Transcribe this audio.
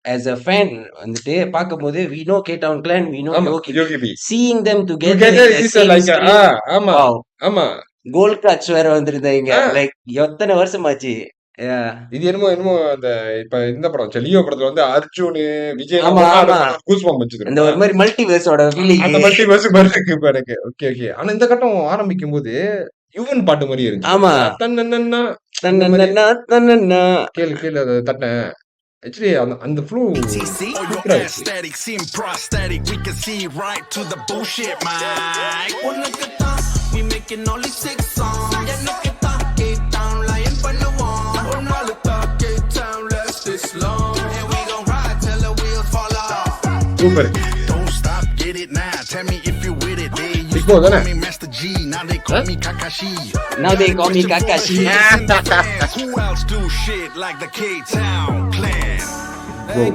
as a fan வந்துட்டு பார்க்கும்போது we know K-Town Clan, we know ஆமா Yogi. யோகி பி Seeing them together together in the is same like screen, ஆமா wow. ஆமா gold clutch வேற வந்திருந்தாங்க. ஆ, லைக் எத்தனை வருஷமாச்சு. Yeah. இது என்னமோ என்னமோ அந்த இப்ப இந்த படம் லியோ படத்துல வந்து அர்ஜுன் விஜய் எல்லாம் ஆமா ஒண்ணா ஆமா. கூஸ்பம் வச்சு இந்த தெரியுமா ஒரு மாதிரி மல்டிவர்ஸோட ஃபீலிங். அந்த மல்டிவர்ஸ் மாதிரி இருக்கு இப்ப எனக்கு ஓகே ஓகே ஆனா இந்த கட்டம் ஆரம்பிக்கும் போது யுவன் பாட்டு மாதிரி இருந்துச்சு ஆமா. தன்னன்னா அந்த மாதிரி தன்னன்னா தன்னன்னா. கேளு கேளு அதை தட்ட ஆக்சுவலி அந்த அந்த ஃப்ளூ TC, or your சூப்பரா இருக்கு aesthetic seem prosthetic. We can see right to the bullshit, man. One look at that, we making only 6 songs. Yeah, look at that, K-Town lying for the wall. Oh, no, look at K-Town last this long. And we gon' ride till the wheels fall off. Super Don't stop, get it now. Tell me if you with it. They used இப்போ to தானே call me Master G, now they call me Kakashi. Now they call me Kakashi. Who else do shit like the K-Town?